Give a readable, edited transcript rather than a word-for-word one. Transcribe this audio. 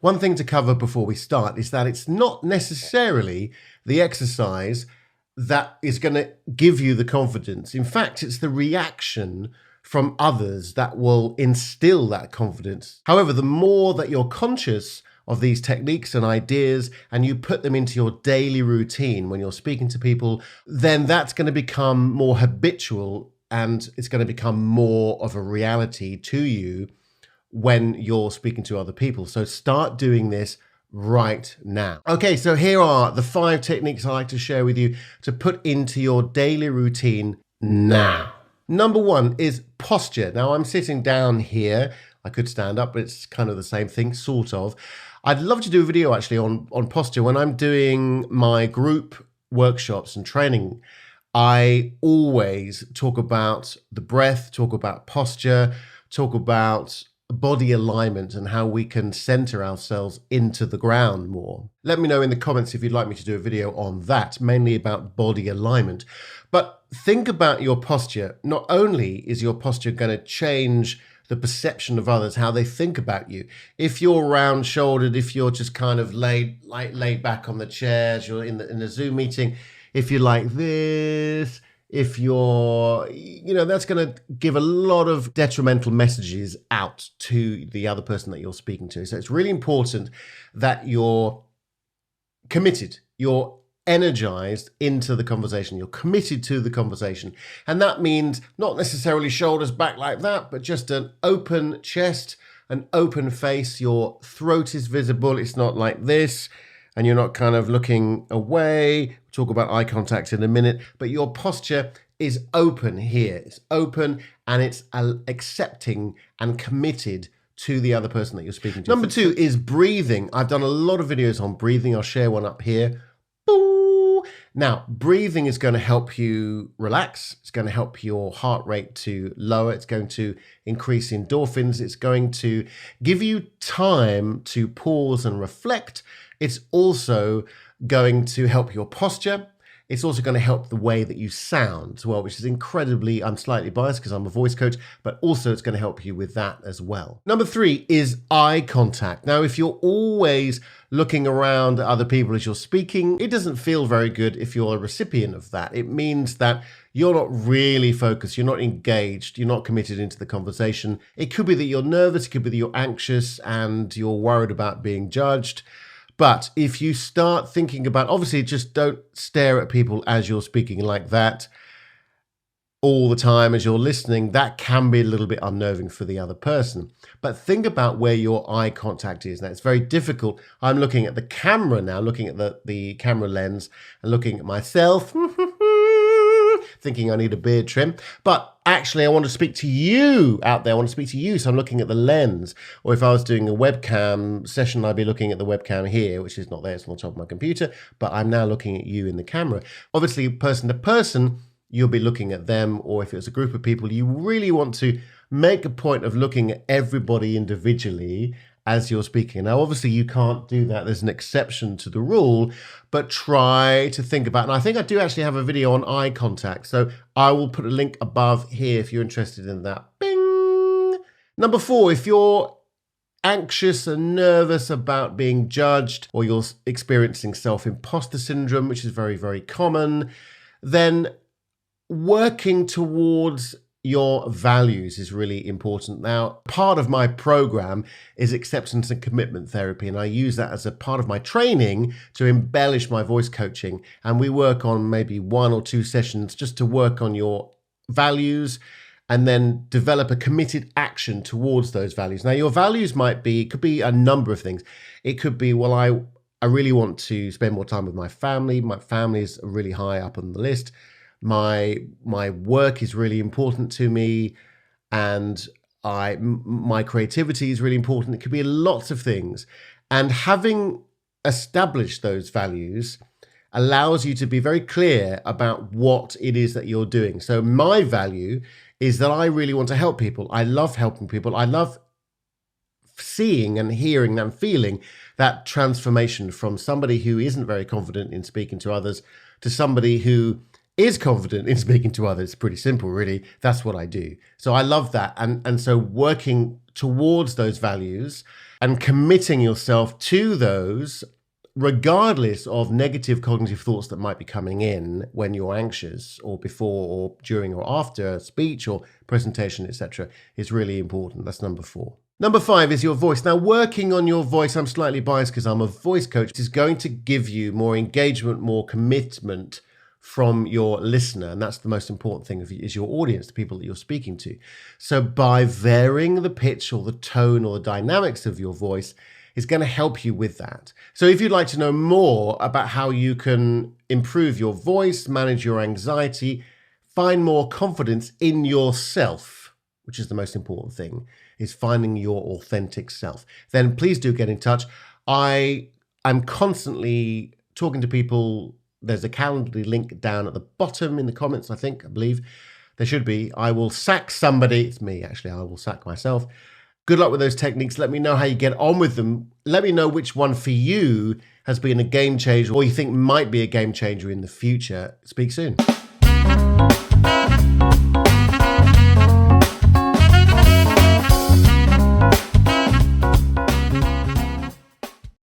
One thing to cover before we start is that it's not necessarily the exercise that is going to give you the confidence. In fact, it's the reaction from others that will instill that confidence. However, the more that you're conscious of these techniques and ideas and you put them into your daily routine when you're speaking to people, then that's going to become more habitual and it's going to become more of a reality to you when you're speaking to other people. So start doing this right now. Okay, so here are the 5 techniques I like to share with you to put into your daily routine now. Number 1 is posture. Now I'm sitting down here. I could stand up, but it's kind of the same thing, sort of. I'd love to do a video actually on posture. When I'm doing my group workshops and training, I always talk about the breath, talk about posture, talk about body alignment and how we can center ourselves into the ground more. Let me know in the comments if you'd like me to do a video on that, mainly about body alignment. But think about your posture. Not only is your posture going to change the perception of others, how they think about you. If you're round-shouldered, if you're just kind of laid back on the chairs, you're in a Zoom meeting, if you're like this, if you're, that's going to give a lot of detrimental messages out to the other person that you're speaking to. So it's really important that you're committed, you're energized into the conversation, you're committed to the conversation. And that means not necessarily shoulders back like that, but just an open chest, an open face. Your throat is visible. It's not like this. And you're not kind of looking away. We'll talk about eye contact in a minute, but your posture is open here. It's open and it's accepting and committed to the other person that you're speaking to. Number 2 is breathing. I've done a lot of videos on breathing. I'll share one up here. Now, breathing is going to help you relax. It's going to help your heart rate to lower. It's going to increase endorphins. It's going to give you time to pause and reflect. It's also going to help your posture. It's also going to help the way that you sound as well, which is incredibly, I'm slightly biased because I'm a voice coach, but also it's going to help you with that as well. Number 3 is eye contact. Now, if you're always looking around at other people as you're speaking, it doesn't feel very good if you're a recipient of that. It means that you're not really focused, you're not engaged, you're not committed into the conversation. It could be that you're nervous, it could be that you're anxious and you're worried about being judged. But if you start thinking about, obviously just don't stare at people as you're speaking like that all the time as you're listening. That can be a little bit unnerving for the other person. But think about where your eye contact is. Now, it's very difficult. I'm looking at the camera now, looking at the camera lens and looking at myself, thinking I need a beard trim. But actually, I want to speak to you out there. I want to speak to you. So I'm looking at the lens. Or if I was doing a webcam session, I'd be looking at the webcam here, which is not there. It's on the top of my computer. But I'm now looking at you in the camera. Obviously, person to person, you'll be looking at them. Or if it's a group of people, you really want to make a point of looking at everybody individually as you're speaking. Now, obviously, you can't do that. There's an exception to the rule, but try to think about it. And I think I do actually have a video on eye contact. So I will put a link above here if you're interested in that. Bing! Number 4, if you're anxious and nervous about being judged or you're experiencing self-imposter syndrome, which is very, very common, then working towards your values is really important. Now, part of my program is acceptance and commitment therapy, and I use that as a part of my training to embellish my voice coaching. And we work on maybe 1 or 2 sessions just to work on your values and then develop a committed action towards those values. Now, your values could be a number of things. It could be, well, I really want to spend more time with my family. My family is really high up on the list. My work is really important to me, and my creativity is really important. It could be lots of things. And having established those values allows you to be very clear about what it is that you're doing. So my value is that I really want to help people. I love helping people. I love seeing and hearing and feeling that transformation from somebody who isn't very confident in speaking to others to somebody who is confident in speaking to others. Pretty simple, really. That's what I do. So I love that. And so working towards those values and committing yourself to those regardless of negative cognitive thoughts that might be coming in when you're anxious or before or during or after a speech or presentation, etc., is really important. That's number 4. Number 5 is your voice. Now, working on your voice, I'm slightly biased because I'm a voice coach, is going to give you more engagement, more commitment from your listener. And that's the most important thing is your audience, the people that you're speaking to. So by varying the pitch or the tone or the dynamics of your voice is going to help you with that. So if you'd like to know more about how you can improve your voice, manage your anxiety, find more confidence in yourself, which is the most important thing, is finding your authentic self, then please do get in touch. I'm constantly talking to people. There's a Calendly link down at the bottom in the comments, I believe. There should be. I will sack somebody. It's me, actually. I will sack myself. Good luck with those techniques. Let me know how you get on with them. Let me know which one for you has been a game changer or you think might be a game changer in the future. Speak soon.